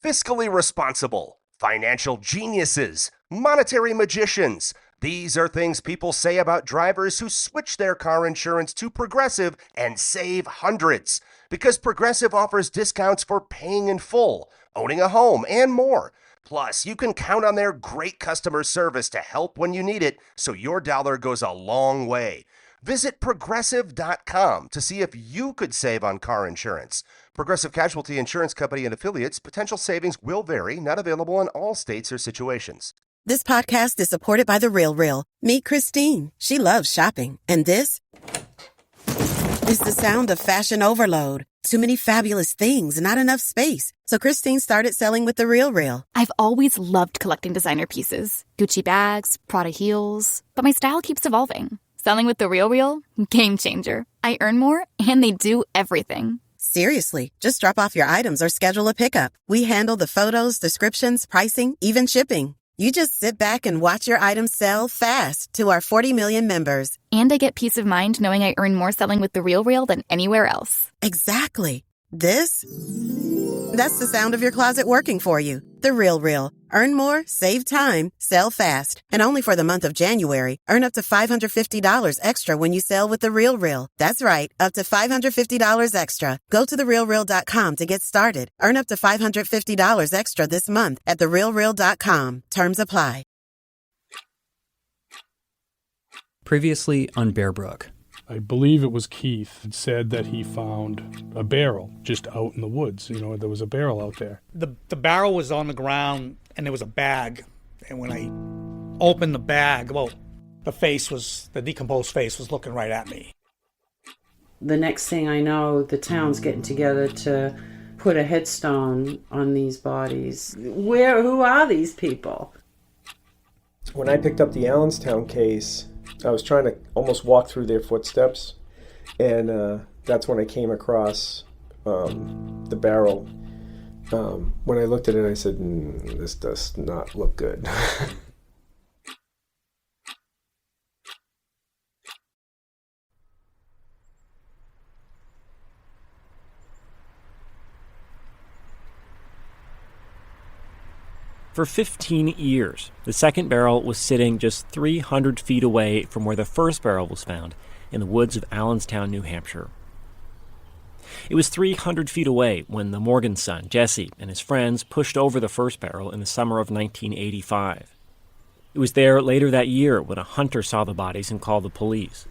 fiscally responsible, financial geniuses, monetary magicians. These are things people say about drivers who switch their car insurance to Progressive and save hundreds. Because Progressive offers discounts for paying in full, owning a home, and more. Plus, you can count on their great customer service to help when you need it, so your dollar goes a long way. Visit Progressive.com to see if you could save on car insurance. Progressive Casualty Insurance Company and Affiliates. Potential savings will vary. Not available in all states or situations. This podcast is supported by The RealReal. Meet Christine. She loves shopping. And this is the sound of fashion overload. Too many fabulous things, not enough space. So Christine started selling with The RealReal. I've always loved collecting designer pieces. Gucci bags, Prada heels. But my style keeps evolving. Selling with The RealReal? Game changer. I earn more, and they do everything. Seriously, just drop off your items or schedule a pickup. We handle the photos, descriptions, pricing, even shipping. You just sit back and watch your items sell fast to our 40 million members. And I get peace of mind knowing I earn more selling with The RealReal than anywhere else. Exactly. That's the sound of your closet working for you. The RealReal. Earn more, save time, sell fast. And only for the month of January, earn up to $550 extra when you sell with The RealReal. That's right, up to $550 extra. Go to therealreal.com to get started. Earn up to $550 extra this month at therealreal.com. Terms apply. Previously on Bear Brook. I believe it was Keith that said that he found a barrel just out in the woods. You know, there was a barrel out there. The barrel was on the ground and there was a bag. And when I opened the bag, well, the decomposed face was looking right at me. The next thing I know, the town's getting together to put a headstone on these bodies. Who are these people? When I picked up the Allenstown case, I was trying to almost walk through their footsteps, and that's when I came across the barrel. When I looked at it, I said, this does not look good. For 15 years, the second barrel was sitting just 300 feet away from where the first barrel was found, in the woods of Allenstown, New Hampshire. It was 300 feet away when the Morgan son, Jesse, and his friends pushed over the first barrel in the summer of 1985. It was there later that year when a hunter saw the bodies and called the police.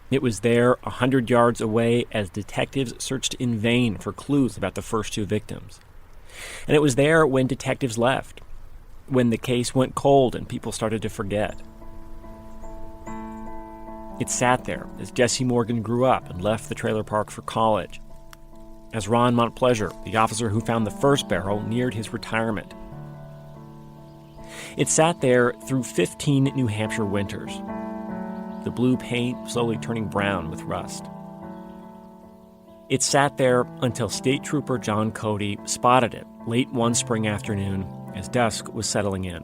It was there 100 yards away as detectives searched in vain for clues about the first two victims. And it was there when detectives left, when the case went cold and people started to forget. It sat there as Jesse Morgan grew up and left the trailer park for college, as Ron Montpleasure, the officer who found the first barrel, neared his retirement. It sat there through 15 New Hampshire winters, the blue paint slowly turning brown with rust. It sat there until State Trooper John Cody spotted it late one spring afternoon as dusk was settling in.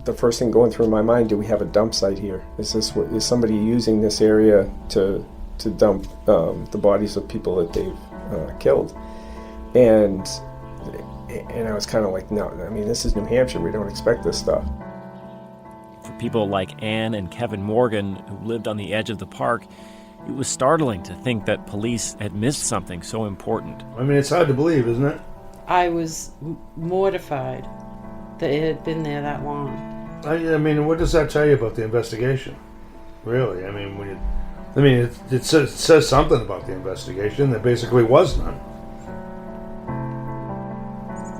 The first thing going through my mind, do we have a dump site here? Is somebody using this area to dump the bodies of people that they've killed? And I was kind of like, no, I mean, this is New Hampshire. We don't expect this stuff. For people like Ann and Kevin Morgan, who lived on the edge of the park, it was startling to think that police had missed something so important. I mean, it's hard to believe, isn't it? I was mortified that it had been there that long. I mean, what does that tell you about the investigation? Really? I mean, it says something about the investigation. There basically was none.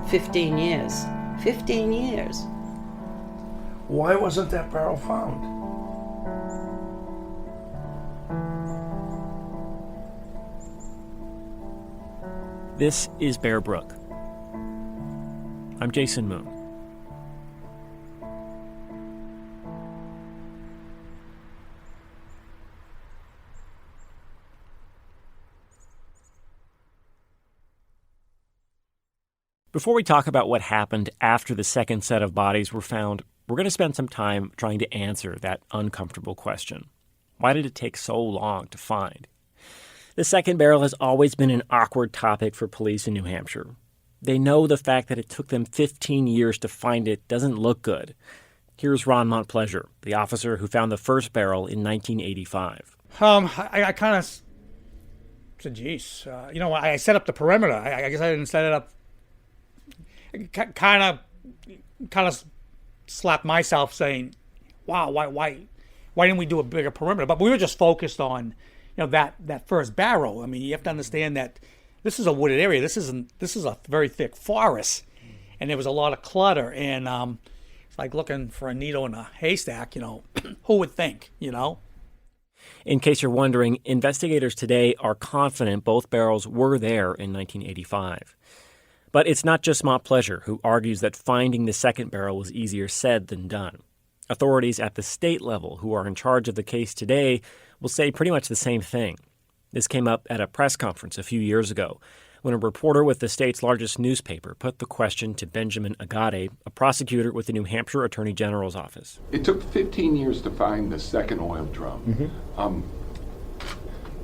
15 years. 15 years. Why wasn't that barrel found? This is Bear Brook. I'm Jason Moon. Before we talk about what happened after the second set of bodies were found, we're going to spend some time trying to answer that uncomfortable question. Why did it take so long to find? The second barrel has always been an awkward topic for police in New Hampshire. They know the fact that it took them 15 years to find it doesn't look good. Here's Ron Montpleasure, the officer who found the first barrel in 1985. I kind of said, geez, I set up the perimeter. I guess I didn't set it up. Kind of slapped myself saying, wow, why didn't we do a bigger perimeter? But we were just focused on, that first barrel. I mean, you have to understand that this is a wooded area. This is a very thick forest, and there was a lot of clutter, and it's like looking for a needle in a haystack. Who would think? In case you're wondering, investigators today are confident both barrels were there in 1985. But it's not just Montpleasure who argues that finding the second barrel was easier said than done. Authorities at the state level who are in charge of the case today will say pretty much the same thing. This came up at a press conference a few years ago when a reporter with the state's largest newspaper put the question to Benjamin Agate, a prosecutor with the New Hampshire Attorney General's office. It took 15 years to find the second oil drum.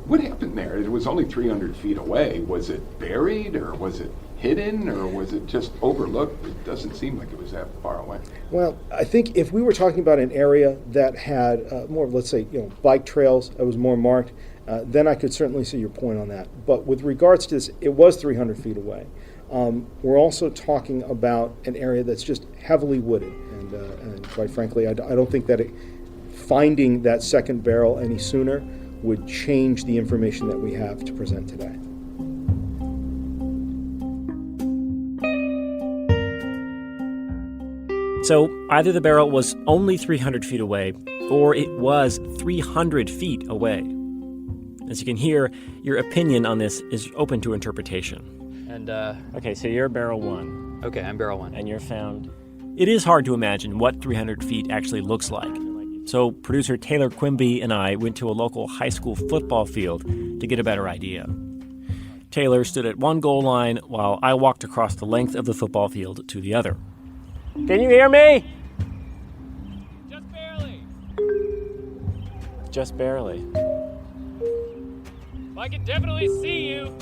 What happened there? It was only 300 feet away. Was it buried, or was it hidden, or was it just overlooked? It doesn't seem like it was that far away. Well, I think if we were talking about an area that had more, let's say, bike trails, that was more marked, then I could certainly see your point on that. But with regards to this, it was 300 feet away. We're also talking about an area that's just heavily wooded, and quite frankly, I don't think that finding that second barrel any sooner would change the information that we have to present today. So either the barrel was only 300 feet away, or it was 300 feet away. As you can hear, your opinion on this is open to interpretation. And, Okay, so you're barrel one. Okay, I'm barrel one. And you're found. It is hard to imagine what 300 feet actually looks like. So producer Taylor Quimby and I went to a local high school football field to get a better idea. Taylor stood at one goal line while I walked across the length of the football field to the other. Can you hear me? Just barely. Just barely. I can definitely see you.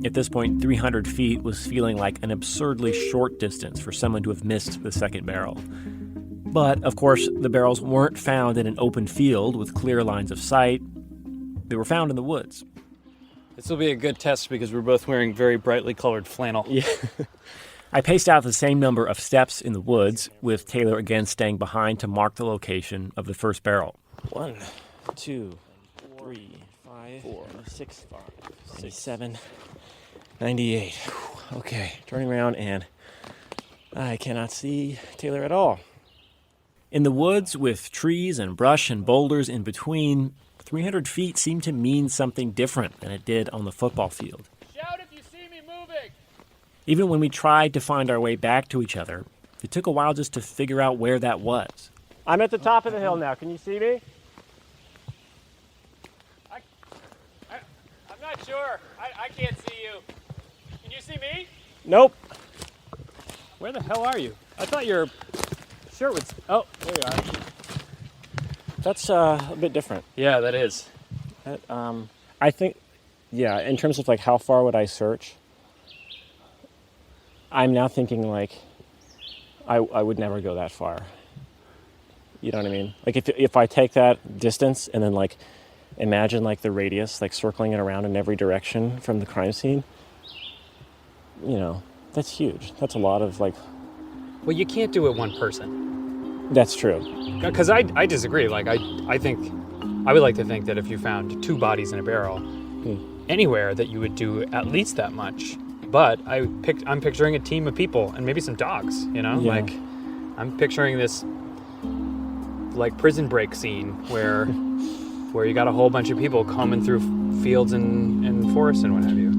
At this point, 300 feet was feeling like an absurdly short distance for someone to have missed the second barrel. But, of course, the barrels weren't found in an open field with clear lines of sight. They were found in the woods. This will be a good test because we're both wearing very brightly colored flannel. Yeah. I paced out the same number of steps in the woods, with Taylor again staying behind to mark the location of the first barrel. 1, 2, 3, 5, 4, 6, 7, 98. Okay, turning around, and I cannot see Taylor at all. In the woods, with trees and brush and boulders in between, 300 feet seemed to mean something different than it did on the football field. Shout if you see me moving! Even when we tried to find our way back to each other, it took a while just to figure out where that was. I'm at the top of the hill now. Can you see me? I'm not sure. I can't see you. Can you see me? Nope. Where the hell are you? I thought your shirt was... Oh, there you are. That's a bit different. Yeah, that is. I think, yeah, in terms of like how far would I search, I'm now thinking like I would never go that far. You know what I mean? Like if I take that distance and then like imagine like the radius, like circling it around in every direction from the crime scene, that's huge. That's a lot of like... Well, you can't do it one person. That's true. Because I disagree. Like, I think, I would like to think that if you found 2 bodies in a barrel anywhere, that you would do at least that much. But I'm picturing a team of people and maybe some dogs, Yeah. Like, I'm picturing this, like, prison break scene where you got a whole bunch of people combing through fields and forests and what have you.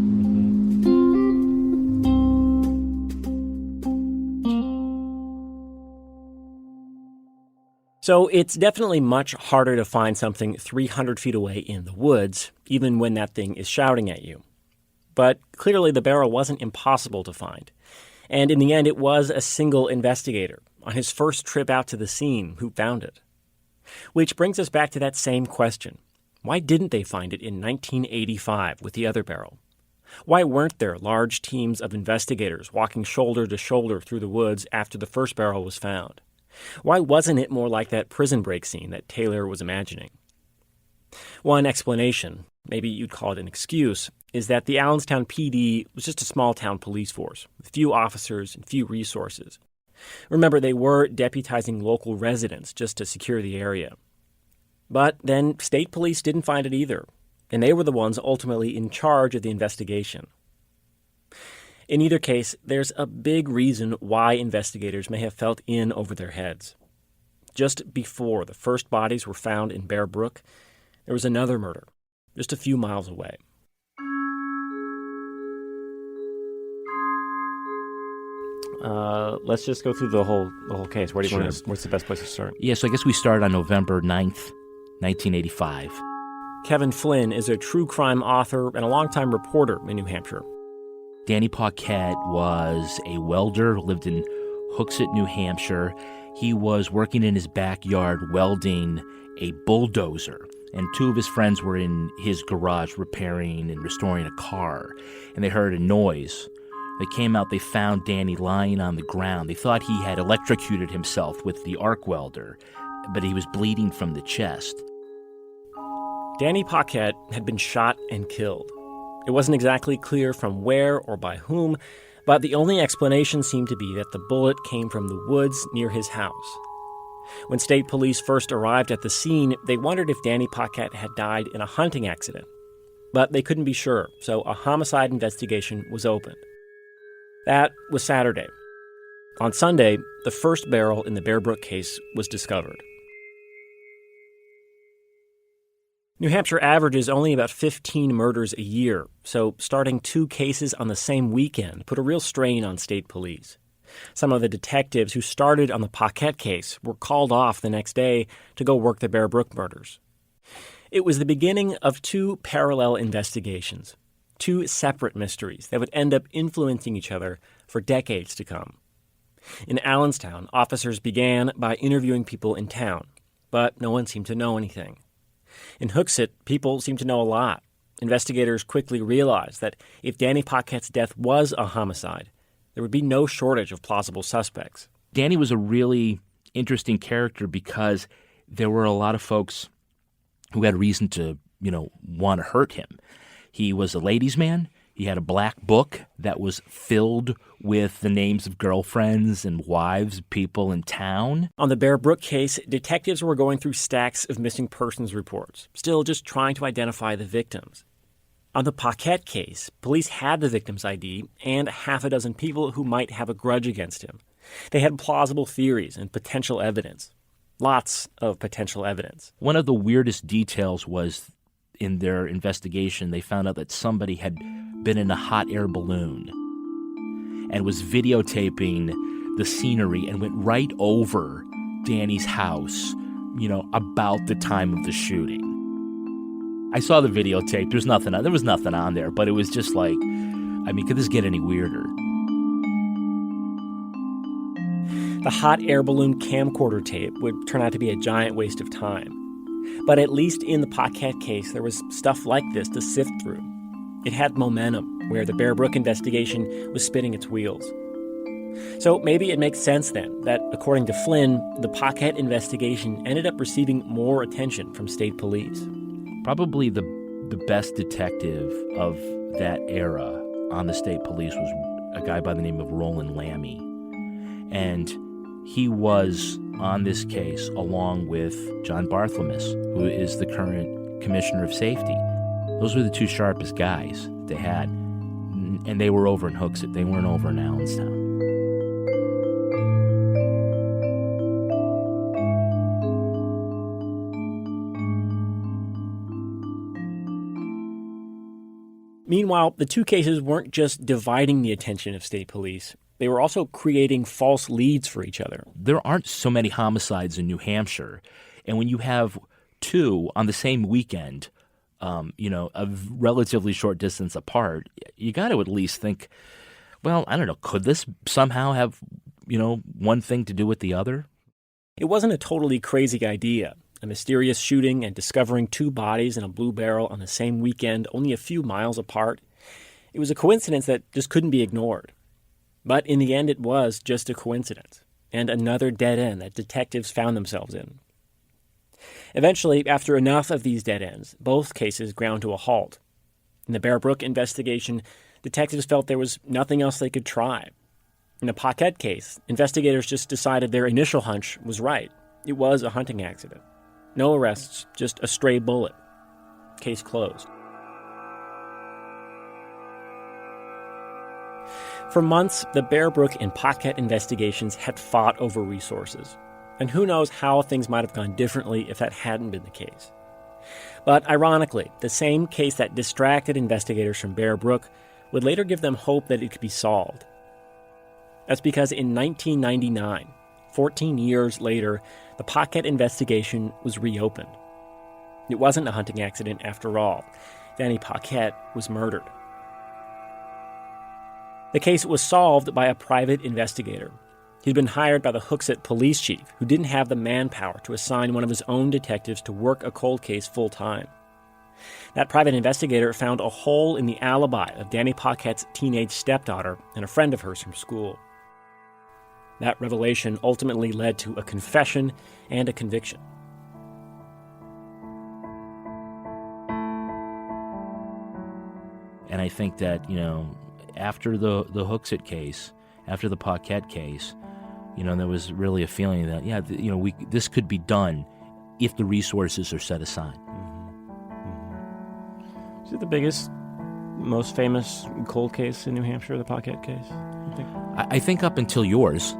So it's definitely much harder to find something 300 feet away in the woods, even when that thing is shouting at you. But clearly the barrel wasn't impossible to find. And in the end, it was a single investigator on his first trip out to the scene who found it. Which brings us back to that same question. Why didn't they find it in 1985 with the other barrel? Why weren't there large teams of investigators walking shoulder to shoulder through the woods after the first barrel was found? Why wasn't it more like that prison break scene that Taylor was imagining? One explanation, maybe you'd call it an excuse, is that the Allenstown PD was just a small-town police force with few officers and few resources. Remember, they were deputizing local residents just to secure the area. But then state police didn't find it either, and they were the ones ultimately in charge of the investigation. In either case, there's a big reason why investigators may have felt in over their heads. Just before the first bodies were found in Bear Brook, there was another murder, just a few miles away. Let's just go through the whole case. Where do you want to, what's the best place to start? Yeah, so I guess we start on November 9th, 1985. Kevin Flynn is a true crime author and a longtime reporter in New Hampshire. Danny Paquette was a welder, lived in Hooksett, New Hampshire. He was working in his backyard welding a bulldozer, and two of his friends were in his garage repairing and restoring a car, and they heard a noise. They came out, they found Danny lying on the ground. They thought he had electrocuted himself with the arc welder, but he was bleeding from the chest. Danny Paquette had been shot and killed. It wasn't exactly clear from where or by whom, but the only explanation seemed to be that the bullet came from the woods near his house. When state police first arrived at the scene, they wondered if Danny Paquette had died in a hunting accident. But they couldn't be sure, so a homicide investigation was opened. That was Saturday. On Sunday, the first barrel in the Bear Brook case was discovered. New Hampshire averages only about 15 murders a year, so starting two cases on the same weekend put a real strain on state police. Some of the detectives who started on the Paquette case were called off the next day to go work the Bear Brook murders. It was the beginning of two parallel investigations, two separate mysteries that would end up influencing each other for decades to come. In Allenstown, officers began by interviewing people in town, but no one seemed to know anything. In Hooksett, people seemed to know a lot. Investigators quickly realized that if Danny Paquette's death was a homicide, there would be no shortage of plausible suspects. Danny was a really interesting character because there were a lot of folks who had reason to, want to hurt him. He was a ladies' man. He had a black book that was filled with the names of girlfriends and wives of people in town. On the Bear Brook case, detectives were going through stacks of missing persons reports, still just trying to identify the victims. On the Paquette case, police had the victim's ID and half a dozen people who might have a grudge against him. They had plausible theories and potential evidence. Lots of potential evidence. One of the weirdest details was in their investigation, they found out that somebody had been in a hot air balloon and was videotaping the scenery and went right over Danny's house, about the time of the shooting. I saw the videotape. There was nothing on there, but it was just like, could this get any weirder? The hot air balloon camcorder tape would turn out to be a giant waste of time. But at least in the Paquette case, there was stuff like this to sift through. It had momentum, where the Bear Brook investigation was spinning its wheels. So maybe it makes sense then that, according to Flynn, the Paquette investigation ended up receiving more attention from state police. Probably the best detective of that era on the state police was a guy by the name of Roland Lammy. And he was on this case along with John Bartholomew, who is the current commissioner of safety. Those were the two sharpest guys they had, and they were over in Hooksett. They weren't over in Allenstown. Meanwhile, the two cases weren't just dividing the attention of state police. They were also creating false leads for each other. There aren't so many homicides in New Hampshire, and when you have two on the same weekend, a relatively short distance apart, you got to at least think, well, I don't know, could this somehow have, one thing to do with the other? It wasn't a totally crazy idea. a mysterious shooting and discovering 2 bodies in a blue barrel on the same weekend, only a few miles apart. It was a coincidence that just couldn't be ignored. But in the end, it was just a coincidence, and another dead end that detectives found themselves in. Eventually, after enough of these dead ends, both cases ground to a halt. In the Bear Brook investigation, detectives felt there was nothing else they could try. In the Paquette case, investigators just decided their initial hunch was right. It was a hunting accident. No arrests, just a stray bullet. Case closed. For months, the Bear Brook and Paquette investigations had fought over resources. And who knows how things might have gone differently if that hadn't been the case. But ironically, the same case that distracted investigators from Bear Brook would later give them hope that it could be solved. That's because in 1999, 14 years later, the Paquette investigation was reopened. It wasn't a hunting accident after all. Danny Paquette was murdered. The case was solved by a private investigator. He'd been hired by the Hooksett police chief, who didn't have the manpower to assign one of his own detectives to work a cold case full-time. That private investigator found a hole in the alibi of Danny Paquette's teenage stepdaughter and a friend of hers from school. That revelation ultimately led to a confession and a conviction. And I think that, after the Hooksett case, after the Paquette case, there was really a feeling that, this could be done if the resources are set aside. Is it the biggest, most famous cold case in New Hampshire, the Paquette case? I think up until yours.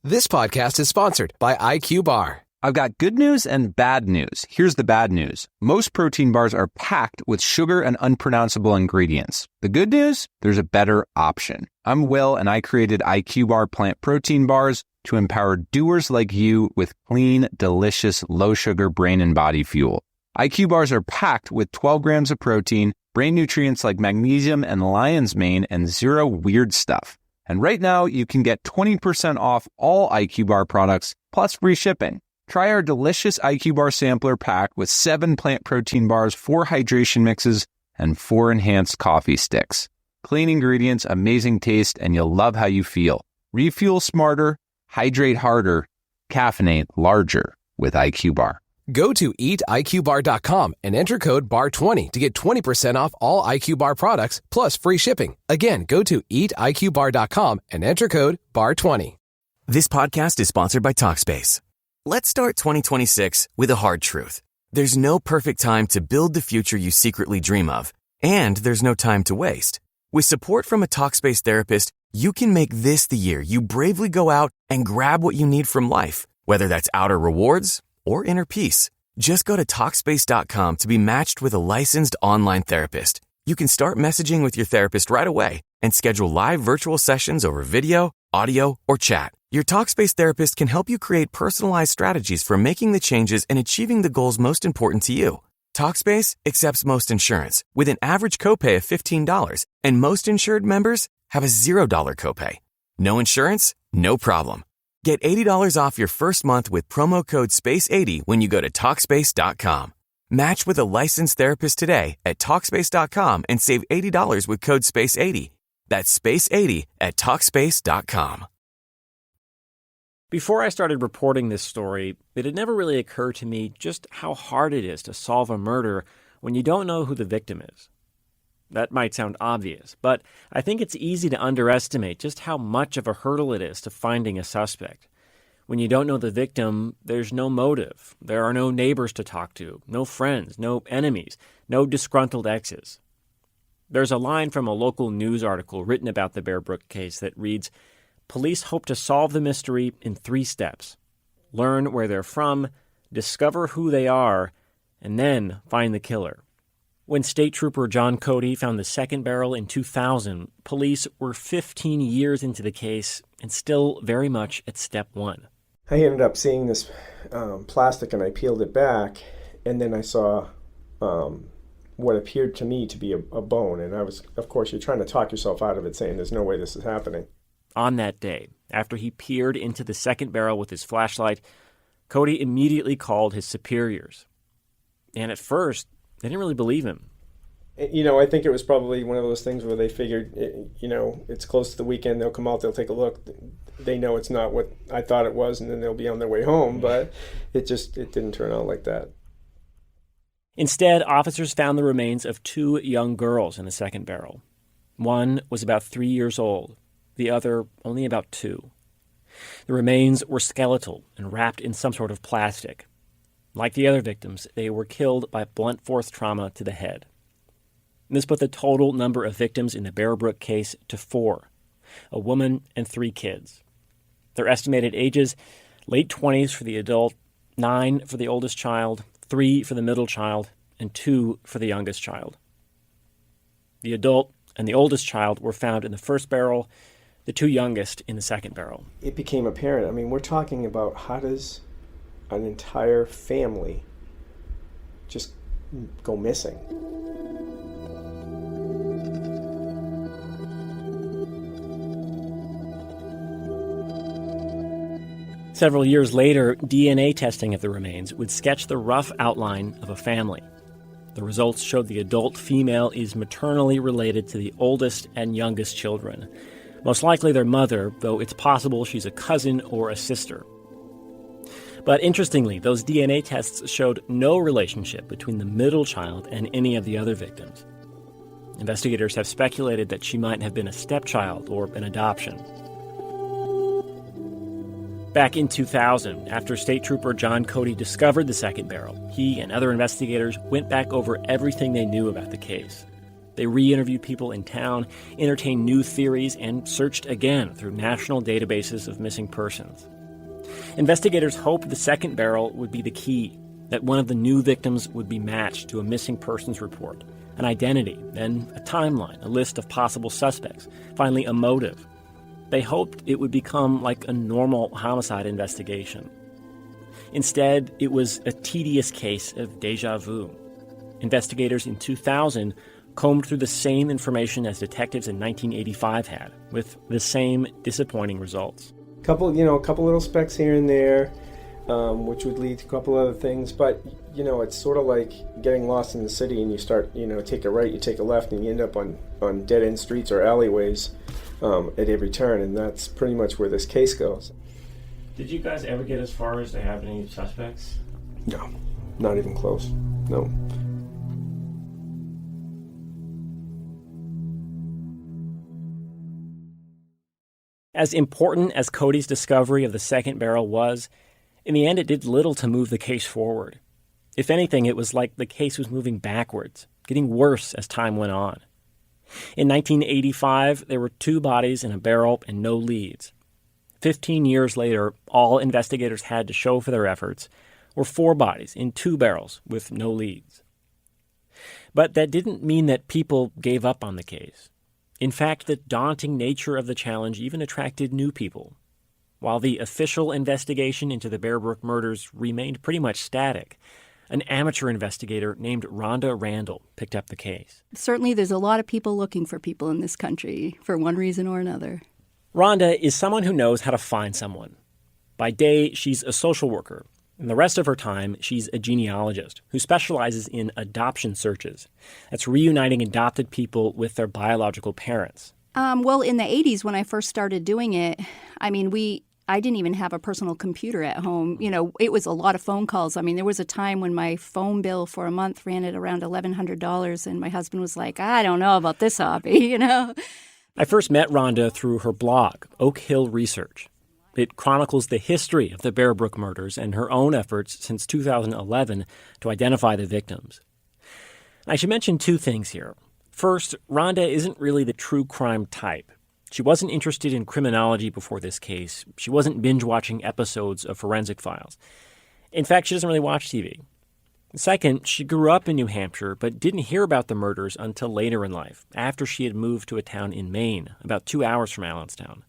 This podcast is sponsored by IQ Bar. I've got good news and bad news. Here's the bad news. Most protein bars are packed with sugar and unpronounceable ingredients. The good news? There's a better option. I'm Will, and I created IQ Bar plant protein bars to empower doers like you with clean, delicious, low-sugar brain and body fuel. IQ Bars are packed with 12 grams of protein, brain nutrients like magnesium and lion's mane, and zero weird stuff. And right now, you can get 20% off all IQ Bar products, plus free shipping. Try our delicious IQ Bar sampler pack with 7 plant protein bars, 4 hydration mixes, and 4 enhanced coffee sticks. Clean ingredients, amazing taste, and you'll love how you feel. Refuel smarter, hydrate harder, caffeinate larger with IQ Bar. Go to eatiqbar.com and enter code BAR20 to get 20% off all IQ Bar products plus free shipping. Again, go to eatiqbar.com and enter code BAR20. This podcast is sponsored by Talkspace. Let's start 2026 with a hard truth. There's no perfect time to build the future you secretly dream of, and there's no time to waste. With support from a Talkspace therapist, you can make this the year you bravely go out and grab what you need from life, whether that's outer rewards or inner peace. Just go to Talkspace.com to be matched with a licensed online therapist. You can start messaging with your therapist right away and schedule live virtual sessions over video, audio, or chat. Your Talkspace therapist can help you create personalized strategies for making the changes and achieving the goals most important to you. Talkspace accepts most insurance with an average copay of $15, and most insured members have a $0 copay. No insurance? No problem. Get $80 off your first month with promo code SPACE80 when you go to Talkspace.com. Match with a licensed therapist today at Talkspace.com and save $80 with code SPACE80. That's SPACE80 at Talkspace.com. Before I started reporting this story, it had never really occurred to me just how hard it is to solve a murder when you don't know who the victim is. That might sound obvious, but I think it's easy to underestimate just how much of a hurdle it is to finding a suspect. When you don't know the victim, there's no motive. There are no neighbors to talk to, no friends, no enemies, no disgruntled exes. There's a line from a local news article written about the Bear Brook case that reads, "Police hope to solve the mystery in 3 steps. learn where they're from, discover who they are, and then find the killer. When State Trooper John Cody found the second barrel in 2000, police were 15 years into the case and still very much at step one. I ended up seeing this plastic and I peeled it back, and then I saw what appeared to me to be a bone. And I was, of course, you're trying to talk yourself out of it, saying there's no way this is happening. On that day, after he peered into the second barrel with his flashlight, Cody immediately called his superiors. And at first, they didn't really believe him. You know, I think it was probably one of those things where they figured, you know, it's close to the weekend, they'll come out, they'll take a look. They know it's not what I thought it was, and then they'll be on their way home. But it didn't turn out like that. Instead, officers found the remains of two young girls in the second barrel. One was about 3 years old, the other only about 2. The remains were skeletal and wrapped in some sort of plastic. Like the other victims, they were killed by blunt force trauma to the head. This put the total number of victims in the Bear Brook case to 4, a woman and 3 kids. Their estimated ages, late 20s for the adult, 9 for the oldest child, 3 for the middle child, and 2 for the youngest child. The adult and the oldest child were found in the first barrel, the 2 youngest in the second barrel. It became apparent. I mean, we're talking about how does an entire family just go missing? Several years later, DNA testing of the remains would sketch the rough outline of a family. The results showed the adult female is maternally related to the oldest and youngest children. Most likely their mother, though it's possible she's a cousin or a sister. But interestingly, those DNA tests showed no relationship between the middle child and any of the other victims. Investigators have speculated that she might have been a stepchild or an adoption. Back in 2000, after State Trooper John Cody discovered the second barrel, he and other investigators went back over everything they knew about the case. They re-interviewed people in town, entertained new theories, and searched again through national databases of missing persons. Investigators hoped the second barrel would be the key, that one of the new victims would be matched to a missing persons report, an identity, then a timeline, a list of possible suspects, finally a motive. They hoped it would become like a normal homicide investigation. Instead, it was a tedious case of deja vu. Investigators in 2000 combed through the same information as detectives in 1985 had, with the same disappointing results. A couple little specks here and there, which would lead to a couple other things. But, you know, it's sort of like getting lost in the city and you start, take a right, you take a left, and you end up on dead-end streets or alleyways at every turn. And that's pretty much where this case goes. Did you guys ever get as far as to have any suspects? No, not even close. No. As important as Cody's discovery of the second barrel was, in the end it did little to move the case forward. If anything, it was like the case was moving backwards, getting worse as time went on. In 1985, there were 2 bodies in a barrel and no leads. 15 years later, all investigators had to show for their efforts were 4 bodies in 2 barrels with no leads. But that didn't mean that people gave up on the case. In fact, the daunting nature of the challenge even attracted new people. While the official investigation into the Bear Brook murders remained pretty much static, an amateur investigator named Rhonda Randall picked up the case. Certainly there's a lot of people looking for people in this country for one reason or another. Rhonda is someone who knows how to find someone. By day, she's a social worker. And the rest of her time, she's a genealogist who specializes in adoption searches. That's reuniting adopted people with their biological parents. Well, in the 80s when I first started doing it, I didn't even have a personal computer at home. It was a lot of phone calls. There was a time when my phone bill for a month ran at around $1,100, and my husband was like, I don't know about this hobby, I first met Rhonda through her blog, Oak Hill Research. It chronicles the history of the Bear Brook murders and her own efforts since 2011 to identify the victims. I should mention 2 things here. First, Rhonda isn't really the true crime type. She wasn't interested in criminology before this case. She wasn't binge-watching episodes of Forensic Files. In fact, she doesn't really watch TV. Second, she grew up in New Hampshire, but didn't hear about the murders until later in life, after she had moved to a town in Maine, about 2 hours from Allenstown.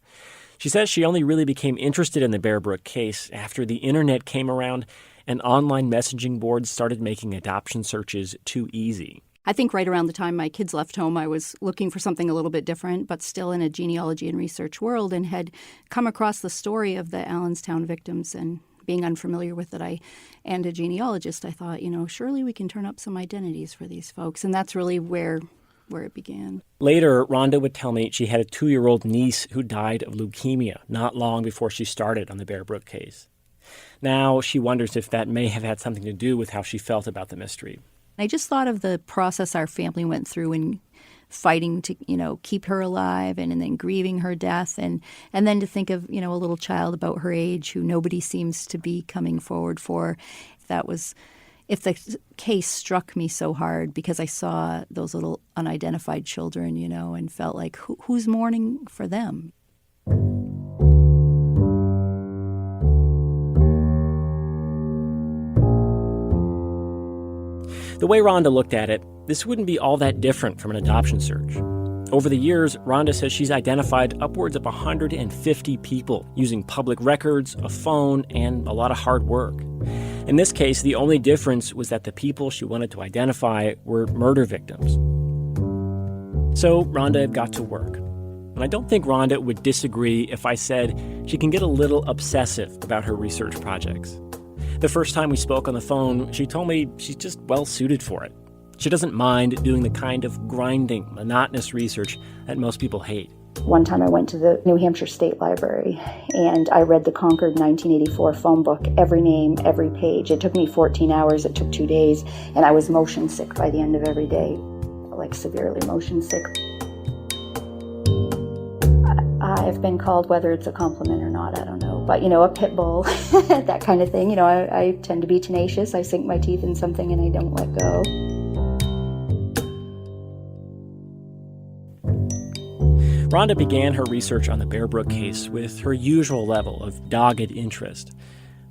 She says she only really became interested in the Bear Brook case after the internet came around and online messaging boards started making adoption searches too easy. I think right around the time my kids left home, I was looking for something a little bit different, but still in a genealogy and research world, and had come across the story of the Allenstown victims. And being unfamiliar with it, and a genealogist, I thought, surely we can turn up some identities for these folks. And that's really where it began. Later, Rhonda would tell me she had a 2-year-old niece who died of leukemia not long before she started on the Bear Brook case. Now she wonders if that may have had something to do with how she felt about the mystery. I just thought of the process our family went through in fighting to, keep her alive and then grieving her death. And then to think of, a little child about her age who nobody seems to be coming forward for. If the case struck me so hard because I saw those little unidentified children, and felt like who's mourning for them? The way Rhonda looked at it, this wouldn't be all that different from an adoption search. Over the years, Rhonda says she's identified upwards of 150 people using public records, a phone, and a lot of hard work. In this case, the only difference was that the people she wanted to identify were murder victims. So Rhonda got to work. And I don't think Rhonda would disagree if I said she can get a little obsessive about her research projects. The first time we spoke on the phone, she told me she's just well-suited for it. She doesn't mind doing the kind of grinding, monotonous research that most people hate. One time I went to the New Hampshire State Library and I read the Concord 1984 phone book, every name, every page. It took me 14 hours, it took 2 days, and I was motion sick by the end of every day, like severely motion sick. I've been called, whether it's a compliment or not, I don't know, but a pit bull, that kind of thing. I tend to be tenacious. I sink my teeth in something and I don't let go. Rhonda began her research on the Bear Brook case with her usual level of dogged interest.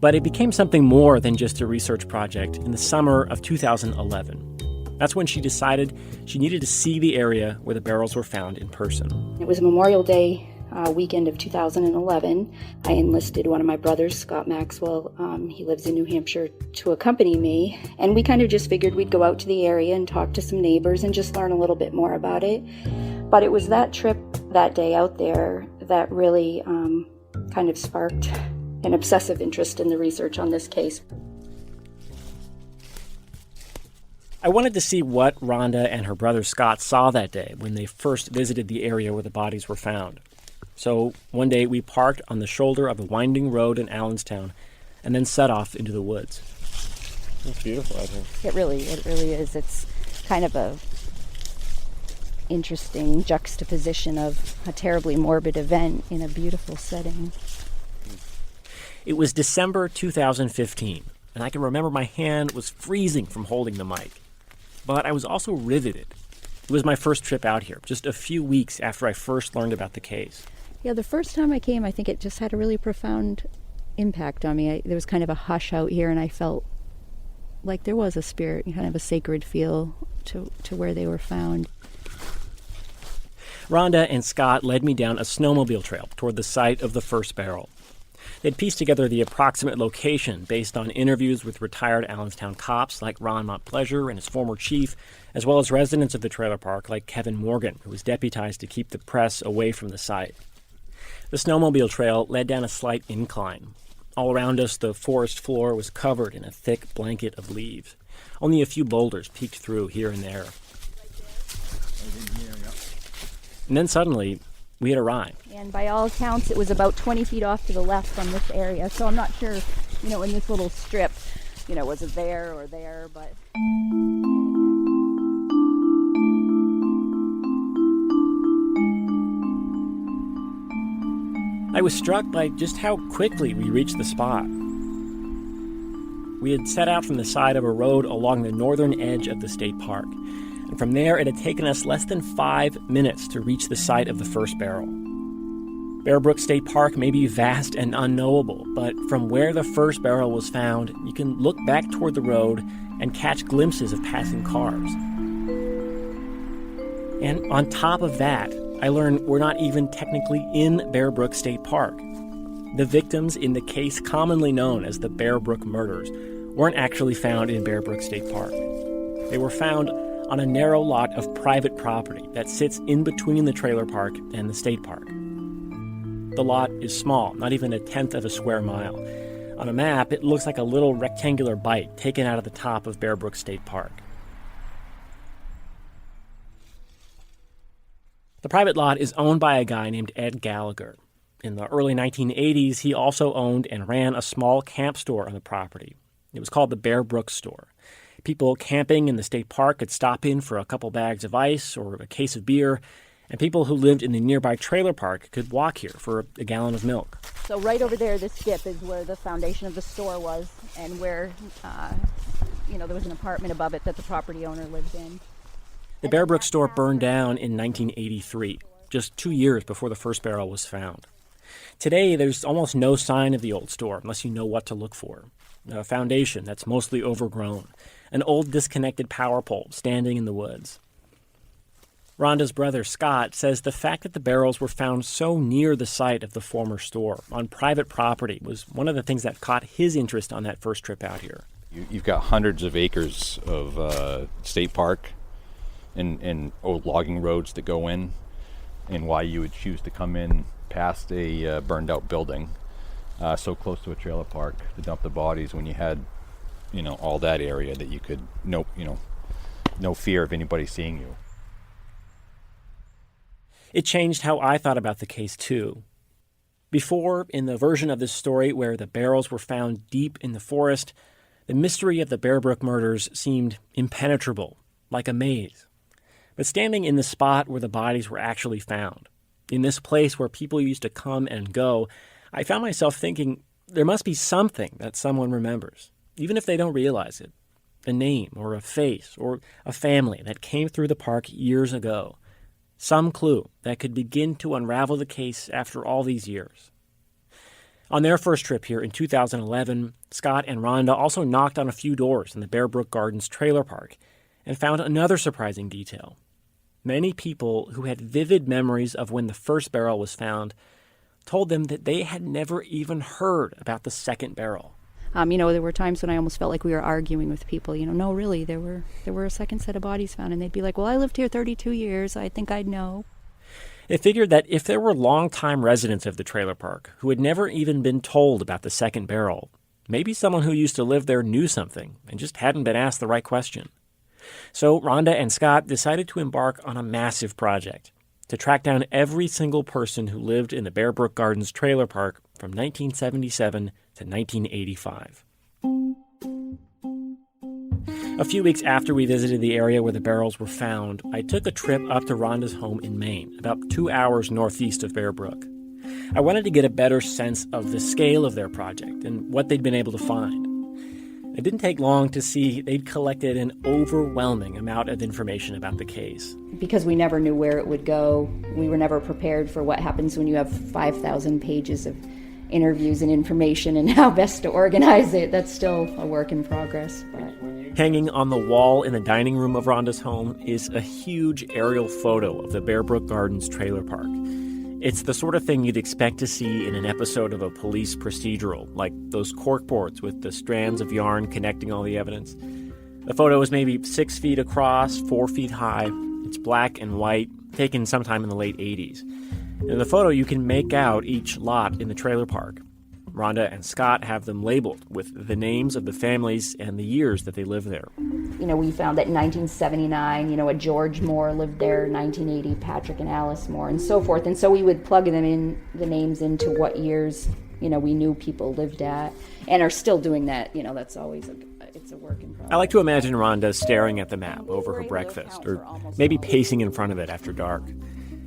But it became something more than just a research project in the summer of 2011. That's when she decided she needed to see the area where the barrels were found in person. It was Memorial Day weekend of 2011. I enlisted one of my brothers, Scott Maxwell. He lives in New Hampshire, to accompany me. And we kind of just figured we'd go out to the area and talk to some neighbors and just learn a little bit more about it. But it was that trip that day out there that really kind of sparked an obsessive interest in the research on this case. I wanted to see what Rhonda and her brother Scott saw that day when they first visited the area where the bodies were found. So one day we parked on the shoulder of a winding road in Allenstown and then set off into the woods. It's beautiful out here. It really is. It's kind of a interesting juxtaposition of a terribly morbid event in a beautiful setting. It was December 2015, and I can remember my hand was freezing from holding the mic. But I was also riveted. It was my first trip out here, just a few weeks after I first learned about the case. Yeah, the first time I came, I think it just had a really profound impact on me. There was kind of a hush out here, and I felt like there was a spirit, kind of a sacred feel to where they were found. Rhonda and Scott led me down a snowmobile trail toward the site of the first barrel. They'd pieced together the approximate location based on interviews with retired Allenstown cops like Ron Montpleasure and his former chief, as well as residents of the trailer park like Kevin Morgan, who was deputized to keep the press away from the site. The snowmobile trail led down a slight incline. All around us, the forest floor was covered in a thick blanket of leaves. Only a few boulders peeked through here and there. And then suddenly, we had arrived. And by all accounts, it was about 20 feet off to the left from this area. So I'm not sure, in this little strip, was it there or there, but... I was struck by just how quickly we reached the spot. We had set out from the side of a road along the northern edge of the state park. And from there, it had taken us less than 5 minutes to reach the site of the first barrel. Bear Brook State Park may be vast and unknowable, but from where the first barrel was found, you can look back toward the road and catch glimpses of passing cars. And on top of that, I learned we're not even technically in Bear Brook State Park. The victims in the case commonly known as the Bear Brook murders weren't actually found in Bear Brook State Park. They were found on a narrow lot of private property that sits in between the trailer park and the state park. The lot is small, not even 1/10 of a square mile. On a map, it looks like a little rectangular bite taken out of the top of Bear Brook State Park. The private lot is owned by a guy named Ed Gallagher. In the early 1980s, he also owned and ran a small camp store on the property. It was called the Bear Brook Store. People camping in the state park could stop in for a couple bags of ice or a case of beer, and people who lived in the nearby trailer park could walk here for a gallon of milk. So right over there, this skip is where the foundation of the store was, and where, there was an apartment above it that the property owner lived in. The Bear Brook store burned down in 1983, just 2 years before the first barrel was found. Today, there's almost no sign of the old store unless you know what to look for. A foundation that's mostly overgrown, an old disconnected power pole standing in the woods. Rhonda's brother, Scott, says the fact that the barrels were found so near the site of the former store, on private property, was one of the things that caught his interest on that first trip out here. You've got hundreds of acres of state park and old logging roads that go in, and why you would choose to come in past a burned-out building so close to a trailer park to dump the bodies when you had, all that area that you could, no fear of anybody seeing you. It changed how I thought about the case, too. Before, in the version of this story where the barrels were found deep in the forest, the mystery of the Bear Brook murders seemed impenetrable, like a maze. But standing in the spot where the bodies were actually found, in this place where people used to come and go, I found myself thinking there must be something that someone remembers, even if they don't realize it. A name or a face or a family that came through the park years ago. Some clue that could begin to unravel the case after all these years. On their first trip here in 2011, Scott and Rhonda also knocked on a few doors in the Bear Brook Gardens trailer park and found another surprising detail. Many people who had vivid memories of when the first barrel was found told them that they had never even heard about the second barrel. There were times when I almost felt like we were arguing with people. No, really, there were a second set of bodies found. And they'd be like, well, I lived here 32 years. I think I'd know. They figured that if there were longtime residents of the trailer park who had never even been told about the second barrel, maybe someone who used to live there knew something and just hadn't been asked the right question. So Rhonda and Scott decided to embark on a massive project to track down every single person who lived in the Bear Brook Gardens trailer park from 1977 to 1985. A few weeks after we visited the area where the barrels were found, I took a trip up to Rhonda's home in Maine, about 2 hours northeast of Bear Brook. I wanted to get a better sense of the scale of their project and what they'd been able to find. It didn't take long to see they'd collected an overwhelming amount of information about the case. Because we never knew where it would go, we were never prepared for what happens when you have 5,000 pages of interviews and information and how best to organize it. That's still a work in progress. But hanging on the wall in the dining room of Rhonda's home is a huge aerial photo of the Bear Brook Gardens trailer park. It's the sort of thing you'd expect to see in an episode of a police procedural, like those corkboards with the strands of yarn connecting all the evidence. The photo is maybe 6 feet across, 4 feet high. It's black and white, taken sometime in the late 80s. In the photo, you can make out each lot in the trailer park. Rhonda and Scott have them labeled with the names of the families and the years that they lived there. We found that in 1979, a George Moore lived there, 1980, Patrick and Alice Moore, and so forth. And so we would plug them in, the names into what years, we knew people lived at and are still doing that. That's always it's a work in progress. I like to imagine Rhonda staring at the map over her breakfast, or maybe pacing in front of it after dark.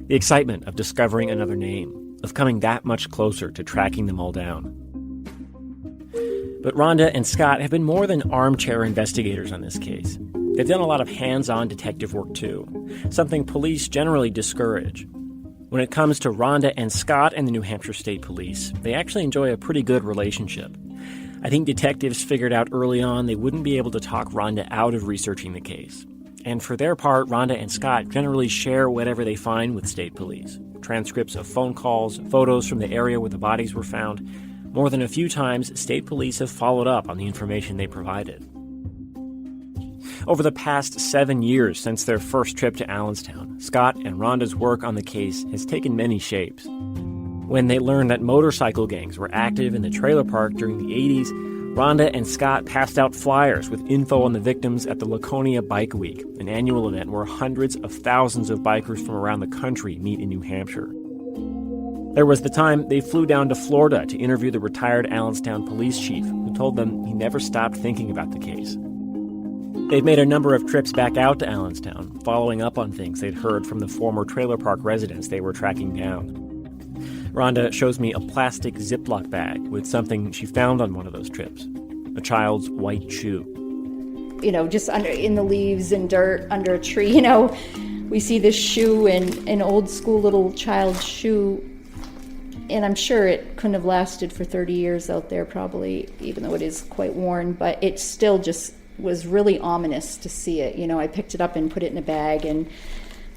The excitement of discovering another name, of coming that much closer to tracking them all down. But Rhonda and Scott have been more than armchair investigators on this case. They've done a lot of hands-on detective work too, something police generally discourage. When it comes to Rhonda and Scott and the New Hampshire State Police, they actually enjoy a pretty good relationship. I think detectives figured out early on they wouldn't be able to talk Rhonda out of researching the case. And for their part, Rhonda and Scott generally share whatever they find with state police. Transcripts of phone calls, photos from the area where the bodies were found. More than a few times, state police have followed up on the information they provided. Over the past 7 years since their first trip to Allenstown, Scott and Rhonda's work on the case has taken many shapes. When they learned that motorcycle gangs were active in the trailer park during the 80s, Rhonda and Scott passed out flyers with info on the victims at the Laconia Bike Week, an annual event where hundreds of thousands of bikers from around the country meet in New Hampshire. There was the time they flew down to Florida to interview the retired Allenstown police chief, who told them he never stopped thinking about the case. They've made a number of trips back out to Allenstown, following up on things they'd heard from the former trailer park residents they were tracking down. Rhonda shows me a plastic Ziploc bag with something she found on one of those trips, a child's white shoe. Just in the leaves and dirt under a tree, we see this shoe and an old school little child's shoe, and I'm sure it couldn't have lasted for 30 years out there probably, even though it is quite worn, but it still just was really ominous to see it. I picked it up and put it in a bag and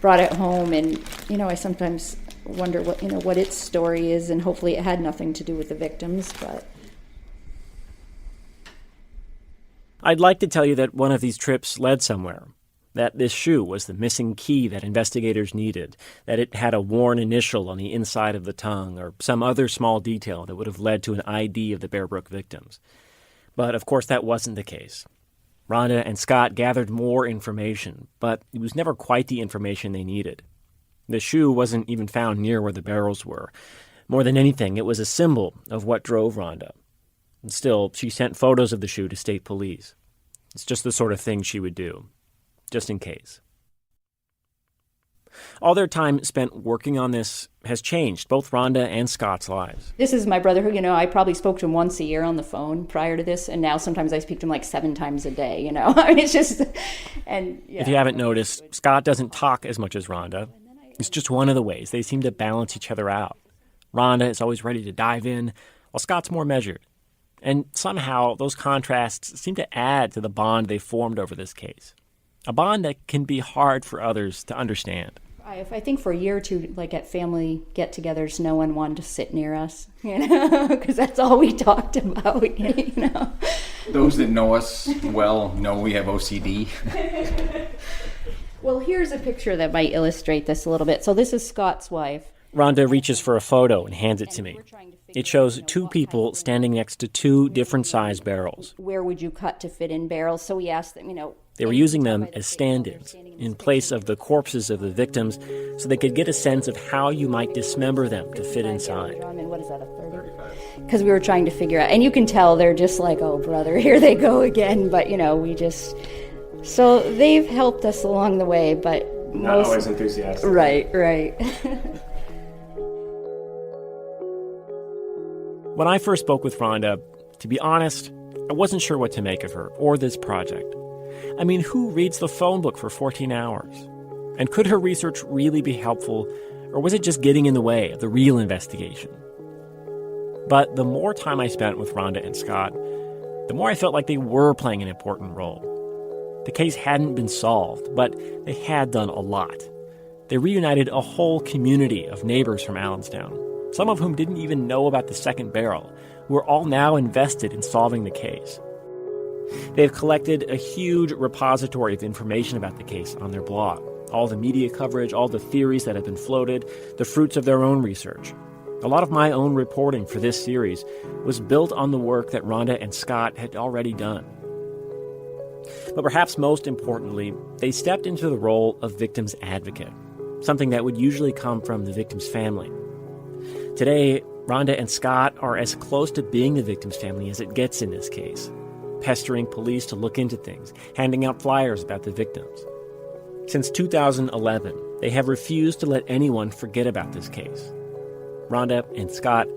brought it home, and I sometimes wonder what its story is, and hopefully it had nothing to do with the victims. But I'd like to tell you that one of these trips led somewhere, that this shoe was the missing key that investigators needed, that it had a worn initial on the inside of the tongue, or some other small detail that would have led to an ID of the Bear Brook victims. But of course that wasn't the case. Rhonda and Scott gathered more information, but it was never quite the information they needed. The shoe wasn't even found near where the barrels were. More than anything, it was a symbol of what drove Rhonda. And still, she sent photos of the shoe to state police. It's just the sort of thing she would do, just in case. All their time spent working on this has changed both Rhonda and Scott's lives. This is my brother who, I probably spoke to him once a year on the phone prior to this, and now sometimes I speak to him like 7 times a day, it's just, and yeah. If you haven't noticed, Scott doesn't talk as much as Rhonda. It's just one of the ways they seem to balance each other out. Rhonda is always ready to dive in, while Scott's more measured. And somehow, those contrasts seem to add to the bond they formed over this case. A bond that can be hard for others to understand. I think for a year or two, like at family get-togethers, no one wanted to sit near us, because that's all we talked about, Those that know us well know we have OCD. Well, here's a picture that might illustrate this a little bit. So this is Scott's wife. Rhonda reaches for a photo and hands it to me. It shows 2 people standing next to 2 different size barrels. Where would you cut to fit in barrels? So we asked them, They were using them as stand-ins, in place of the corpses of the victims, so they could get a sense of how you might dismember them to fit inside. What is that, a 30? Because we were trying to figure out, and you can tell they're just like, oh, brother, here they go again. But, we just... So they've helped us along the way, but not always enthusiastic. Right. When I first spoke with Rhonda, to be honest, I wasn't sure what to make of her or this project. I mean, who reads the phone book for 14 hours? And could her research really be helpful, or was it just getting in the way of the real investigation? But the more time I spent with Rhonda and Scott, the more I felt like they were playing an important role. The case hadn't been solved, but they had done a lot. They reunited a whole community of neighbors from Allenstown, some of whom didn't even know about the second barrel, who are all now invested in solving the case. They've collected a huge repository of information about the case on their blog. All the media coverage, all the theories that have been floated, the fruits of their own research. A lot of my own reporting for this series was built on the work that Rhonda and Scott had already done. But perhaps most importantly, they stepped into the role of victim's advocate, something that would usually come from the victim's family. Today, Rhonda and Scott are as close to being the victim's family as it gets in this case, pestering police to look into things, handing out flyers about the victims. Since 2011, they have refused to let anyone forget about this case. Rhonda and Scott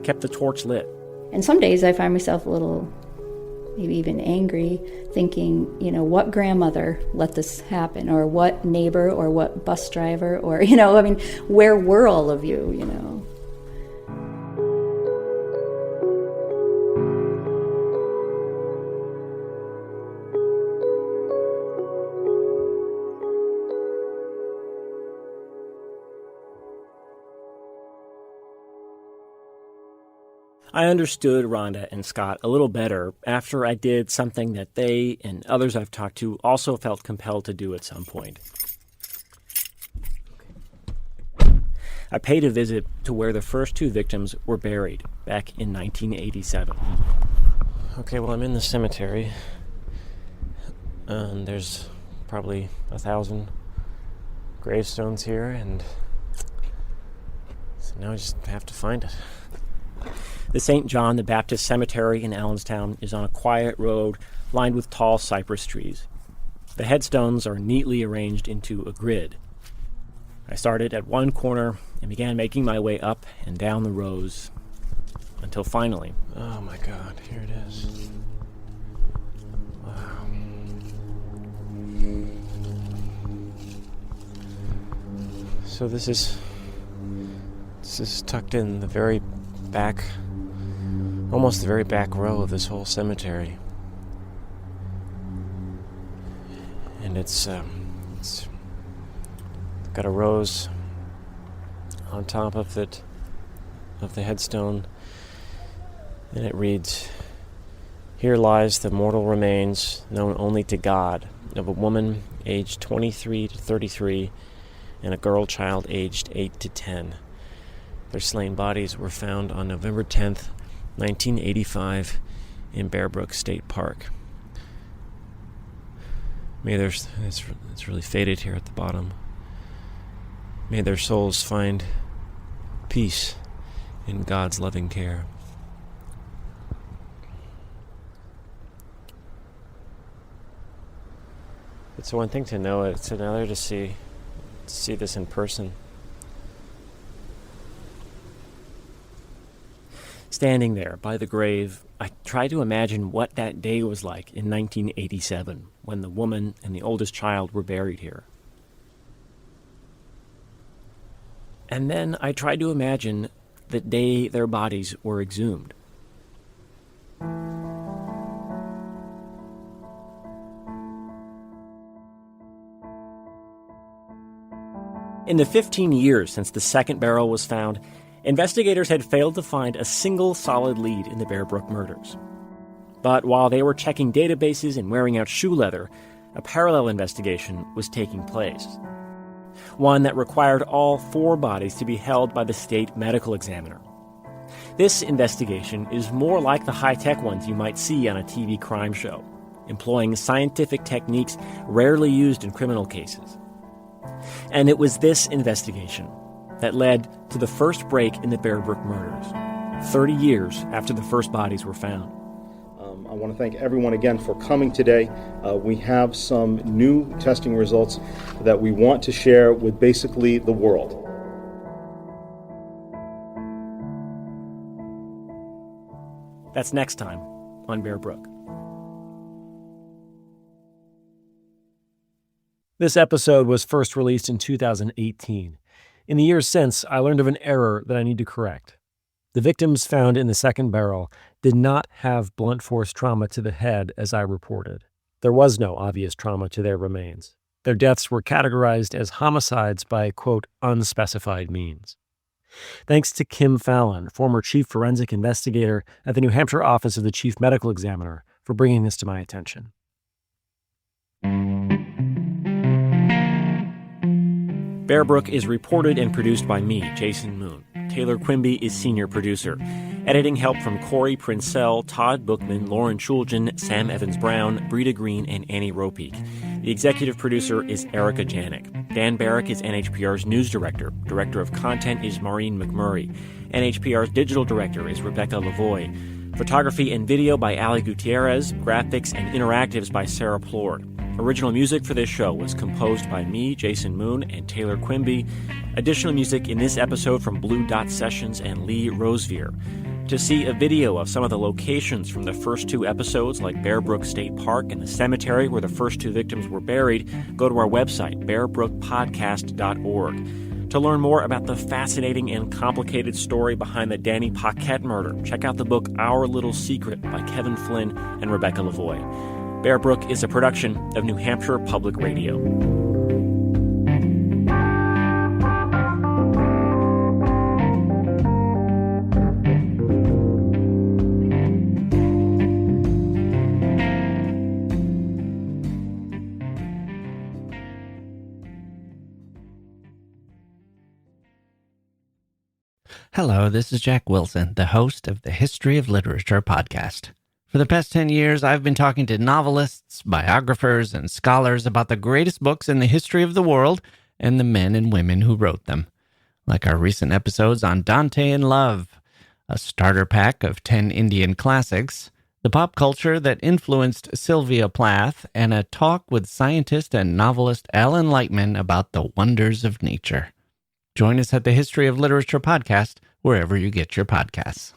kept the torch lit. And some days I find myself a little maybe even angry, thinking, what grandmother let this happen, or what neighbor, or what bus driver, or, where were all of you, I understood Rhonda and Scott a little better after I did something that they and others I've talked to also felt compelled to do at some point. I paid a visit to where the first two victims were buried back in 1987. Okay, well, I'm in the cemetery, and there's probably 1,000 gravestones here, and so now I just have to find it. The St. John the Baptist Cemetery in Allenstown is on a quiet road lined with tall cypress trees. The headstones are neatly arranged into a grid. I started at one corner and began making my way up and down the rows until finally, oh my God, here it is. Wow. So this is tucked in the very back, almost the very back row of this whole cemetery. And it's got a rose on top of it, of the headstone, and it reads, "Here lies the mortal remains, known only to God, of a woman aged 23 to 33 and a girl child aged 8 to 10. Their slain bodies were found on November 10th, 1985 in Bear Brook State Park." It's really faded here at the bottom. May their souls find peace in God's loving care. It's one thing to know it, it's another to see this in person. Standing there by the grave, I tried to imagine what that day was like in 1987, when the woman and the oldest child were buried here. And then I tried to imagine the day their bodies were exhumed. In the 15 years since the second barrel was found, investigators had failed to find a single solid lead in the Bear Brook murders. But while they were checking databases and wearing out shoe leather, a parallel investigation was taking place. One that required all 4 bodies to be held by the state medical examiner. This investigation is more like the high-tech ones you might see on a TV crime show, employing scientific techniques rarely used in criminal cases. And it was this investigation that led to the first break in the Bear Brook murders, 30 years after the first bodies were found. I want to thank everyone again for coming today. We have some new testing results that we want to share with basically the world. That's next time on Bear Brook. This episode was first released in 2018. In the years since, I learned of an error that I need to correct. The victims found in the second barrel did not have blunt force trauma to the head as I reported. There was no obvious trauma to their remains. Their deaths were categorized as homicides by, quote, unspecified means. Thanks to Kim Fallon, former chief forensic investigator at the New Hampshire office of the chief medical examiner, for bringing this to my attention. Bear Brook is reported and produced by me, Jason Moon. Taylor Quimby is senior producer. Editing help from Corey Princell, Todd Bookman, Lauren Chulgin, Sam Evans-Brown, Brita Green, and Annie Ropeek. The executive producer is Erica Janik. Dan Barrick is NHPR's news director. Director of content is Maureen McMurray. NHPR's digital director is Rebecca Lavoie. Photography and video by Ali Gutierrez. Graphics and interactives by Sarah Plord. Original music for this show was composed by me, Jason Moon, and Taylor Quimby. Additional music in this episode from Blue Dot Sessions and Lee Rosevear. To see a video of some of the locations from the first 2 episodes, like Bear Brook State Park and the cemetery where the first 2 victims were buried, go to our website, bearbrookpodcast.org. To learn more about the fascinating and complicated story behind the Danny Paquette murder, check out the book Our Little Secret by Kevin Flynn and Rebecca Lavoie. Bear Brook is a production of New Hampshire Public Radio. Hello, this is Jack Wilson, the host of the History of Literature podcast. For the past 10 years, I've been talking to novelists, biographers, and scholars about the greatest books in the history of the world and the men and women who wrote them. Like our recent episodes on Dante in Love, a starter pack of 10 Indian classics, the pop culture that influenced Sylvia Plath, and a talk with scientist and novelist Alan Lightman about the wonders of nature. Join us at the History of Literature podcast, wherever you get your podcasts.